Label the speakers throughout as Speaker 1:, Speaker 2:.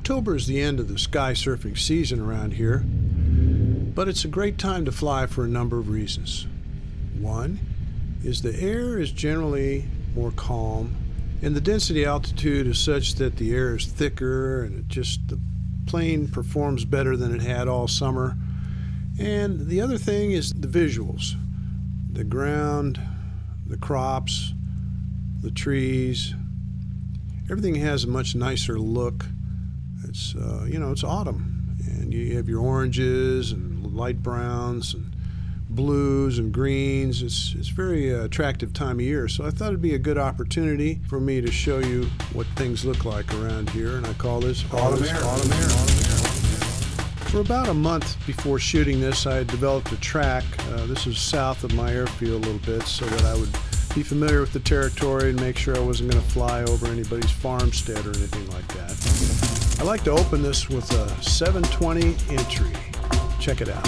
Speaker 1: October is the end of the sky surfing season around here, but it's a great time to fly for a number of reasons. One is the air is generally more calm, and the density altitude is such that the air is thicker and the plane performs better than it had all summer. And the other thing is the visuals. The ground, the crops, the trees, everything has a much nicer look. It's, it's autumn, and you have your oranges and light browns and blues and greens. It's a very attractive time of year, so I thought it'd be a good opportunity for me to show you what things look like around here, and I call this Autumn Air. For about a month before shooting this, I had developed a track. This is south of my airfield a little bit, so that I would be familiar with the territory and make sure I wasn't going to fly over anybody's farmstead or anything like that. I like to open this with a 720 entry. Check it out.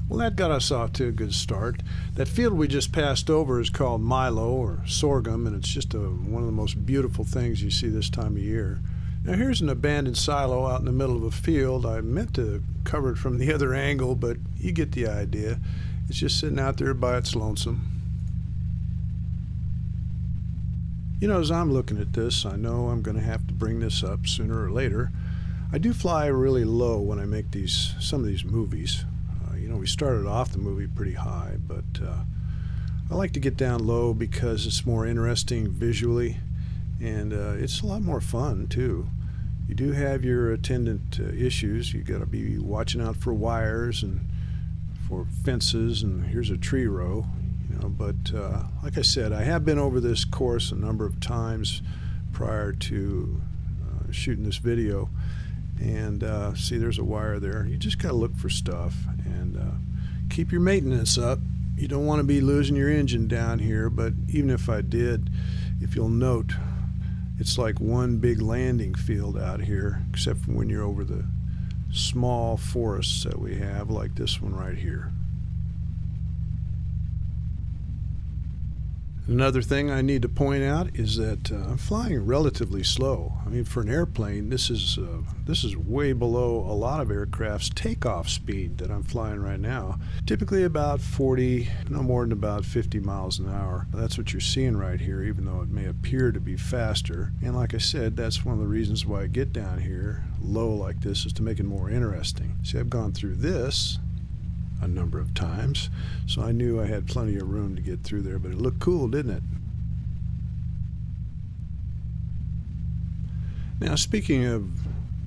Speaker 1: Well, that got us off to a good start. That field we just passed over is called milo or sorghum, and it's just one of the most beautiful things you see this time of year. Now here's an abandoned silo out in the middle of a field. I meant to cover it from the other angle, but you get the idea. It's just sitting out there by its lonesome. You know, as I'm looking at this, I know I'm going to have to bring this up sooner or later. I do fly really low when I make some of these movies. We started off the movie pretty high, but I like to get down low because it's more interesting visually, and it's a lot more fun too. You do have your attendant issues. You got to be watching out for wires and for fences, and here's a tree row. But like I said, I have been over this course a number of times prior to shooting this video, and see, there's a wire there. You just got to look for stuff and keep your maintenance up. You don't want to be losing your engine down here, but even if I did, if you'll note, It's like one big landing field out here, except for when you're over the small forests that we have, like this one right here. Another thing I need to point out is that I'm flying relatively slow. I mean, for an airplane, this is way below a lot of aircraft's takeoff speed that I'm flying right now. Typically about 40, no more than about 50 miles an hour. That's what you're seeing right here, even though it may appear to be faster. And like I said, that's one of the reasons why I get down here low like this, is to make it more interesting. See, I've gone through this a number of times, so I knew I had plenty of room to get through there, but it looked cool, didn't it? Now, speaking of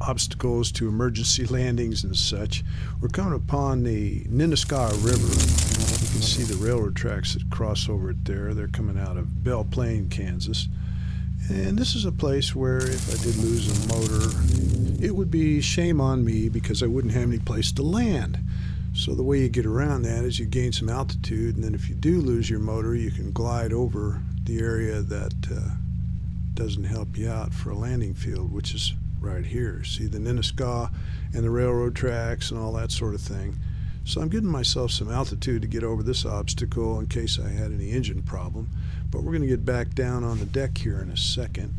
Speaker 1: obstacles to emergency landings and such, we're coming upon the Ninnascaw River. You can see the railroad tracks that cross over it there. They're coming out of Belle Plaine, Kansas. And this is a place where if I did lose a motor, it would be shame on me because I wouldn't have any place to land. So the way you get around that is you gain some altitude, and then if you do lose your motor, you can glide over the area that doesn't help you out for a landing field, which is right here. See the Ninnascaw and the railroad tracks and all that sort of thing. So I'm giving myself some altitude to get over this obstacle in case I had any engine problem. But we're going to get back down on the deck here in a second.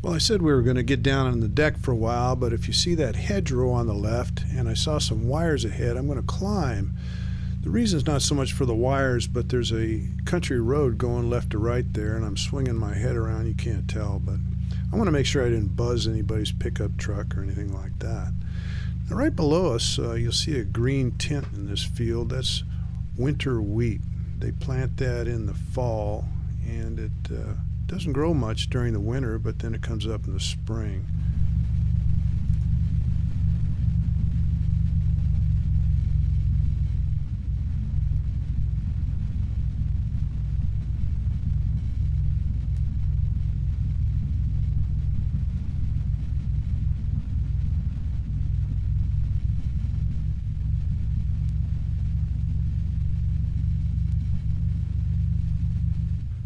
Speaker 1: Well, I said we were going to get down on the deck for a while, but if you see that hedgerow on the left, and I saw some wires ahead, I'm going to climb. The reason is not so much for the wires, but there's a country road going left to right there, and I'm swinging my head around. You can't tell, but I want to make sure I didn't buzz anybody's pickup truck or anything like that. Now, right below us, you'll see a green tint in this field. That's winter wheat. They plant that in the fall, and it doesn't grow much during the winter, but then it comes up in the spring.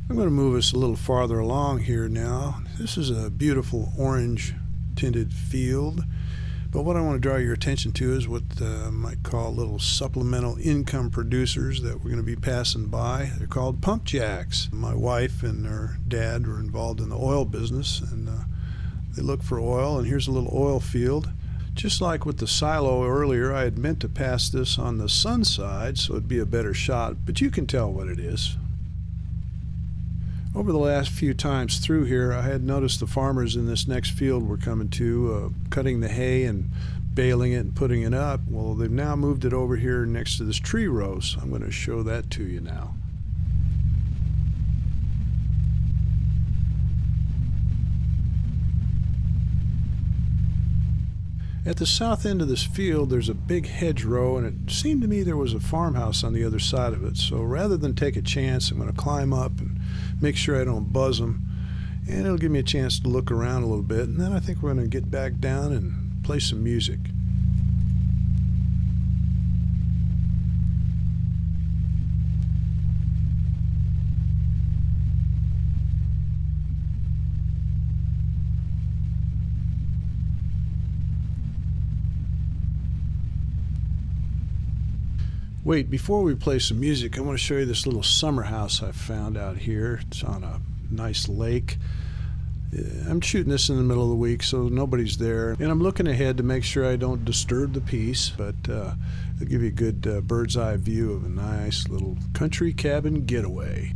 Speaker 1: I'm going to move us a little farther along here now. This is a beautiful orange tinted field, but what I want to draw your attention to is what I might call little supplemental income producers that we're going to be passing by. They're called pump jacks. My wife and her dad were involved in the oil business, and they look for oil, and here's a little oil field. Just like with the silo earlier, I had meant to pass this on the sun side so it'd be a better shot, but you can tell what it is. Over the last few times through here, I had noticed the farmers in this next field we're coming to cutting the hay and baling it and putting it up. Well, they've now moved it over here next to this tree row, so I'm going to show that to you now. At the south end of this field, there's a big hedgerow, and it seemed to me there was a farmhouse on the other side of it. So rather than take a chance, I'm going to climb up and make sure I don't buzz them, and it'll give me a chance to look around a little bit, and then I think we're going to get back down and play some music. Wait, before we play some music, I want to show you this little summer house I found out here. It's on a nice lake. I'm shooting this in the middle of the week, so nobody's there. And I'm looking ahead to make sure I don't disturb the peace, but it'll give you a good bird's eye view of a nice little country cabin getaway.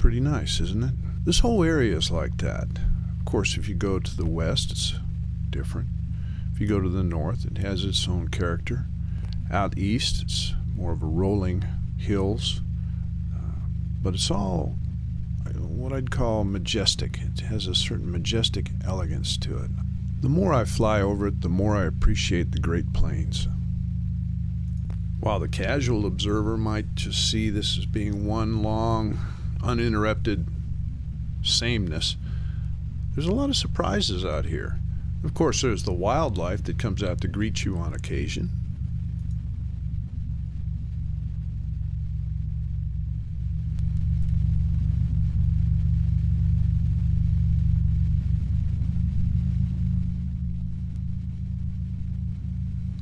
Speaker 1: pretty nice, isn't it? This whole area is like that. Of course, if you go to the west, it's different. If you go to the north, it has its own character. Out east, it's more of a rolling hills, but it's all what I'd call majestic. It has a certain majestic elegance to it. The more I fly over it, the more I appreciate the Great Plains. While the casual observer might just see this as being one long, uninterrupted sameness, there's a lot of surprises out here. Of course, there's the wildlife that comes out to greet you on occasion.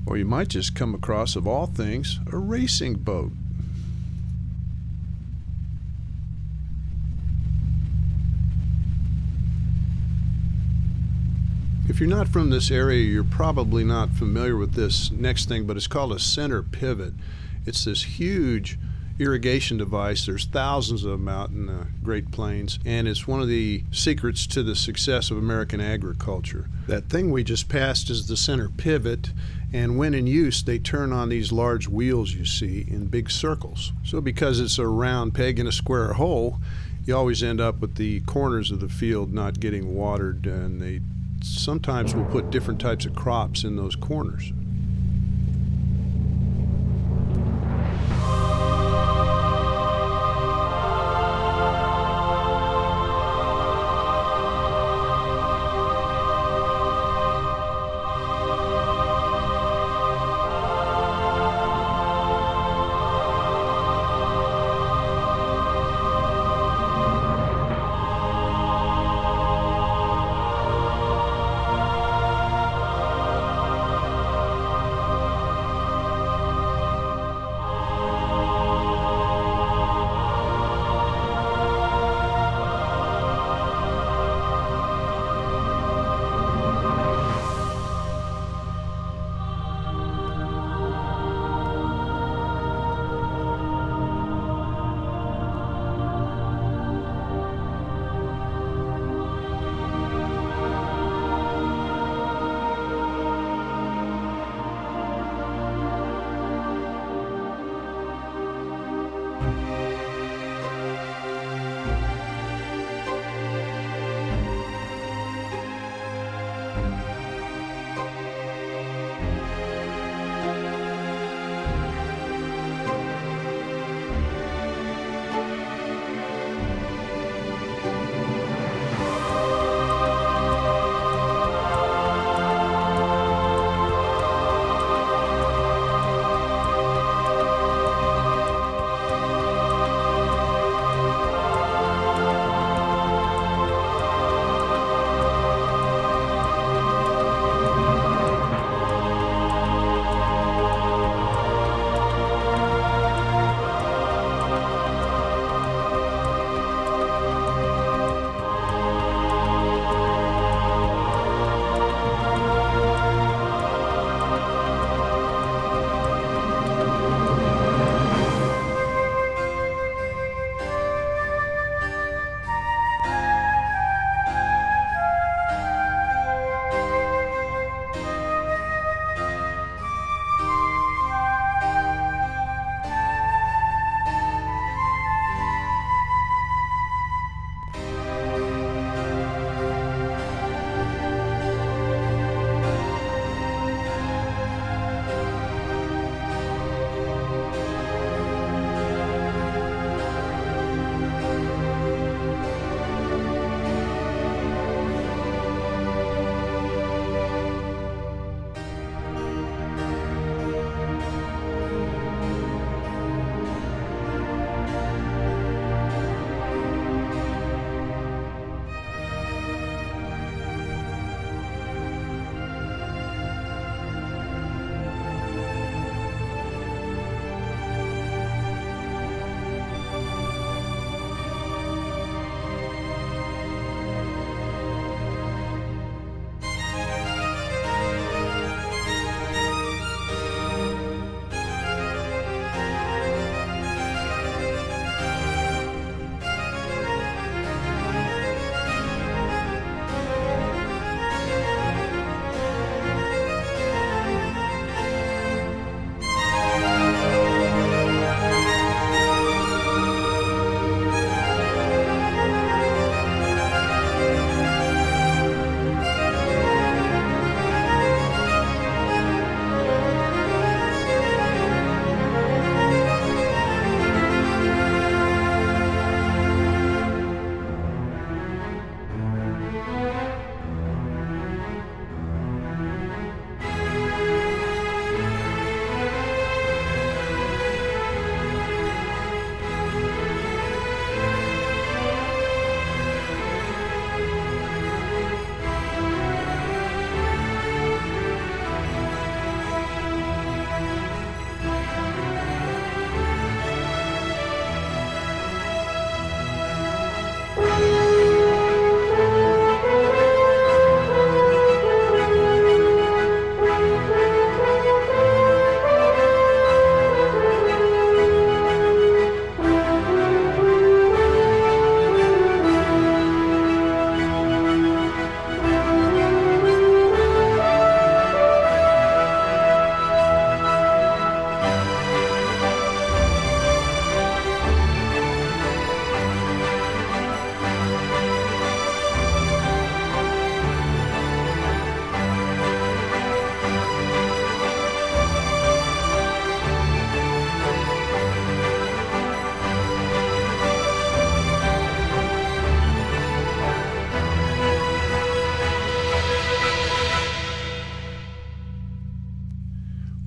Speaker 1: Or you might just come across, of all things, a racing boat. If you're not from this area, you're probably not familiar with this next thing, but it's called a center pivot. It's this huge irrigation device. There's thousands of them out in the Great Plains, and it's one of the secrets to the success of American agriculture. That thing we just passed is the center pivot, and when in use, they turn on these large wheels you see in big circles. So because it's a round peg in a square hole, you always end up with the corners of the field not getting watered, and they sometimes will put different types of crops in those corners.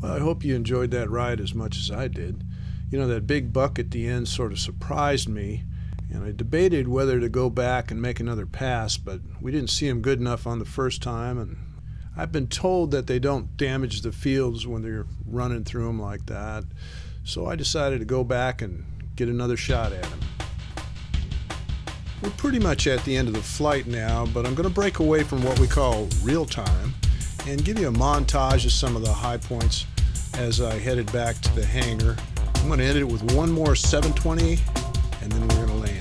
Speaker 1: Well, I hope you enjoyed that ride as much as I did. You know, that big buck at the end sort of surprised me, and I debated whether to go back and make another pass, but we didn't see him good enough on the first time, and I've been told that they don't damage the fields when they're running through them like that, so I decided to go back and get another shot at him. We're pretty much at the end of the flight now, but I'm going to break away from what we call real time and give you a montage of some of the high points as I headed back to the hangar. I'm going to end it with one more 720, and then we're going to land.